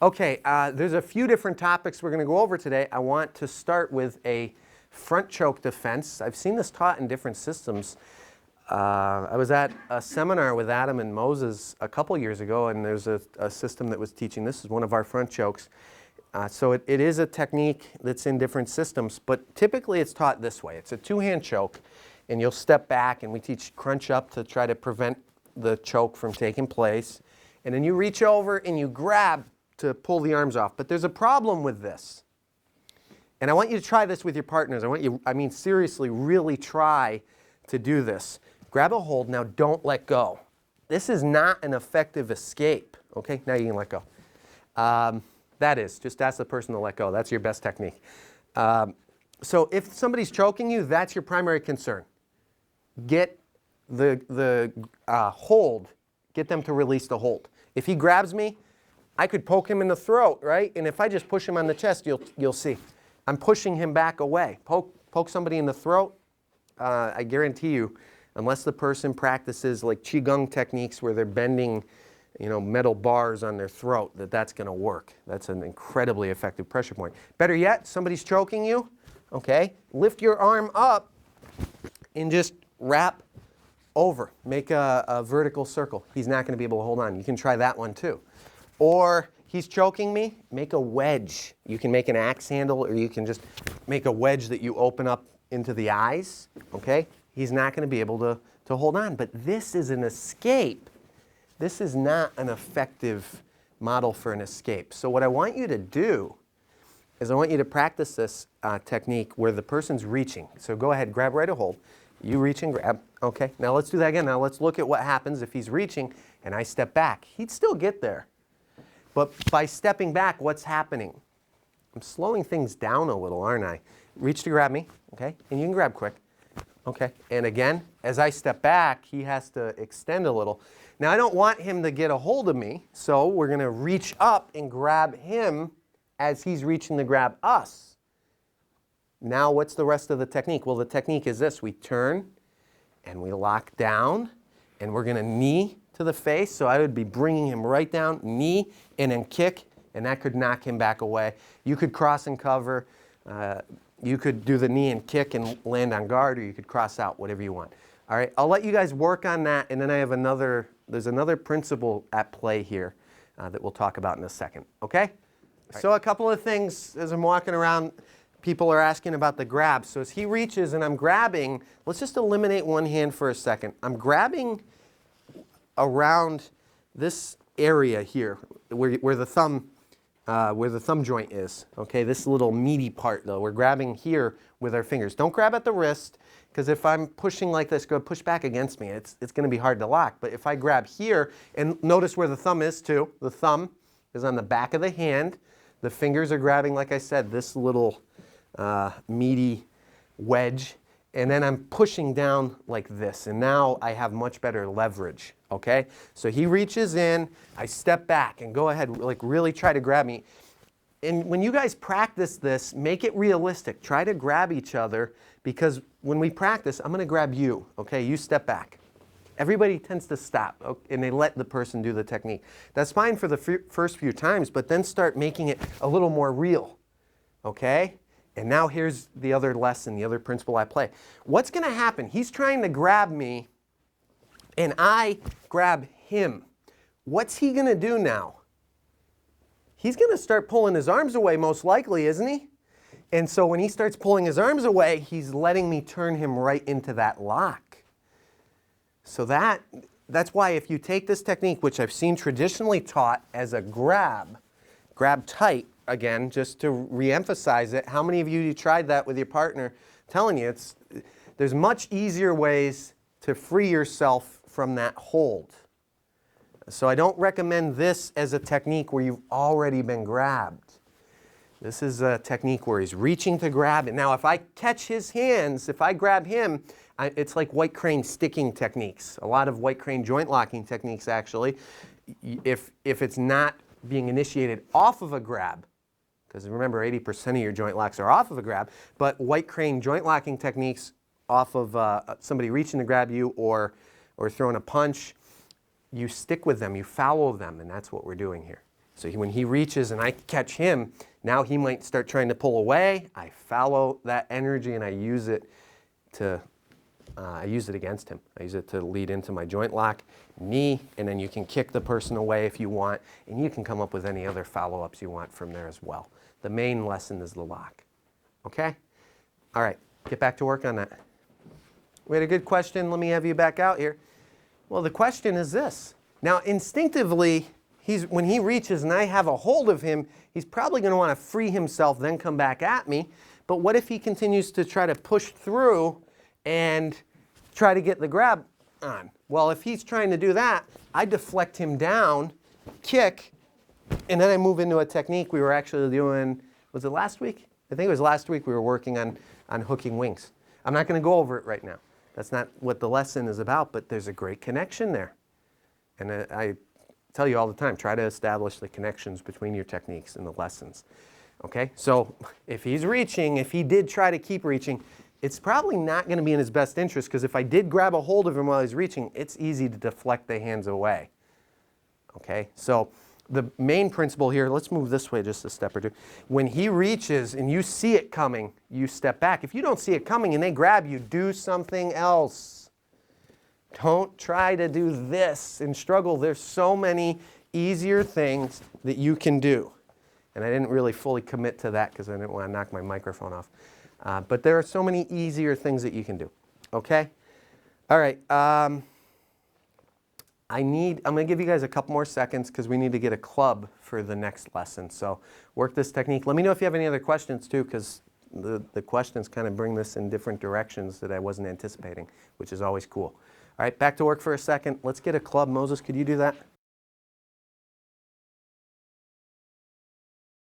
Okay, there's a few different topics we're going to go over today. I want to start with a front choke defense. I've seen this taught in different systems. I was at a seminar with Adam and Moses a couple years ago, and there's a system that was teaching. This is one of our front chokes. So it is a technique that's in different systems, but typically it's taught this way. It's a two-hand choke, and you'll step back, and we teach crunch up to try to prevent the choke from taking place. And then you reach over and you grab to pull the arms off. But there's a problem with this. And I want you to try this with your partners. I mean, seriously, really try to do this. Grab a hold. Now, don't let go. This is not an effective escape. Okay, now you can let go. That is, just ask the person to let go. That's your best technique. So if somebody's choking you, that's your primary concern. Get the hold. Get them to release the hold. If he grabs me, I could poke him in the throat, right? And if I just push him on the chest, you'll see. I'm pushing him back away. Poke somebody in the throat, I guarantee you, unless the person practices like Tigon techniques where they're bending, metal bars on their throat, that's going to work. That's an incredibly effective pressure point. Better yet, somebody's choking you, okay? Lift your arm up and just wrap over. Make a vertical circle. He's not going to be able to hold on. You can try that one too. Or he's choking me, make a wedge. You can make an axe handle, or you can just make a wedge that you open up into the eyes, okay? He's not going to be able to hold on. But this is an escape. This is not an effective model for an escape. So what I want you to do is I want you to practice this technique where the person's reaching. So go ahead, grab right a hold. You reach and grab. Okay, now let's do that again. Now let's look at what happens if he's reaching and I step back. He'd still get there. But by stepping back, what's happening? I'm slowing things down a little, aren't I? Reach to grab me, okay? And you can grab quick. Okay, and again, as I step back, he has to extend a little. Now, I don't want him to get a hold of me, so we're going to reach up and grab him as he's reaching to grab us. Now, what's the rest of the technique? Well, the technique is this. We turn, and we lock down, and we're going to knee to the face. So I would be bringing him right down, knee, and then kick, and that could knock him back away. You could cross and cover. You could do the knee and kick and land on guard, or you could cross out, whatever you want. All right, I'll let you guys work on that, and then I have there's another principle at play here that we'll talk about in a second, okay? Right. So a couple of things as I'm walking around, people are asking about the grab. So as he reaches and I'm grabbing, let's just eliminate one hand for a second. I'm grabbing around this area here where the thumb joint is. Okay, this little meaty part though. We're grabbing here with our fingers. Don't grab at the wrist, because if I'm pushing like this, go push back against me. It's going to be hard to lock. But if I grab here, and notice where the thumb is too. The thumb is on the back of the hand. The fingers are grabbing, like I said, this little meaty wedge. And then I'm pushing down like this. And now I have much better leverage. Okay? So he reaches in, I step back and go ahead, like really try to grab me. And when you guys practice this, make it realistic. Try to grab each other, because when we practice, I'm going to grab you. Okay? You step back. Everybody tends to stop, and they let the person do the technique. That's fine for the first few times, but then start making it a little more real. Okay? And now here's the other lesson, the other principle I play. What's going to happen? He's trying to grab me, and I grab him. What's he going to do now? He's going to start pulling his arms away, most likely, isn't he? And so when he starts pulling his arms away, he's letting me turn him right into that lock. So that's why if you take this technique, which I've seen traditionally taught as a grab tight, again, just to reemphasize it, how many of you tried that with your partner? I'm telling you, there's much easier ways to free yourself from that hold. So I don't recommend this as a technique where you've already been grabbed. This is a technique where he's reaching to grab it. Now, if I catch his hands, if I grab him, it's like white crane sticking techniques. A lot of white crane joint locking techniques, actually. If it's not being initiated off of a grab, because remember 80% of your joint locks are off of a grab, but white crane joint locking techniques off of somebody reaching to grab you or throwing a punch, you stick with them, you follow them, and that's what we're doing here. So when he reaches and I catch him, now he might start trying to pull away. I follow that energy and I use it against him. I use it to lead into my joint lock, knee, and then you can kick the person away if you want, and you can come up with any other follow-ups you want from there as well. The main lesson is the lock. Okay? All right, get back to work on that. We had a good question. Let me have you back out here. Well, the question is this. Now, instinctively, when he reaches and I have a hold of him, he's probably going to want to free himself, then come back at me. But what if he continues to try to push through and try to get the grab on? Well, if he's trying to do that, I deflect him down, kick, and then I move into a technique we were actually doing, was it last week? I think it was last week we were working on hooking wings. I'm not going to go over it right now. That's not what the lesson is about, but there's a great connection there. And I tell you all the time, try to establish the connections between your techniques and the lessons. Okay, so if he's reaching, if he did try to keep reaching, it's probably not going to be in his best interest, because if I did grab a hold of him while he's reaching, it's easy to deflect the hands away. Okay, so the main principle here, let's move this way just a step or two. When he reaches and you see it coming, you step back. If you don't see it coming and they grab you, do something else. Don't try to do this and struggle. There's so many easier things that you can do. And I didn't really fully commit to that because I didn't want to knock my microphone off. But there are so many easier things that you can do. Okay? All right. I'm going to give you guys a couple more seconds because we need to get a club for the next lesson. So work this technique. Let me know if you have any other questions too, because the questions kind of bring this in different directions that I wasn't anticipating, which is always cool. All right, back to work for a second. Let's get a club. Moses, could you do that?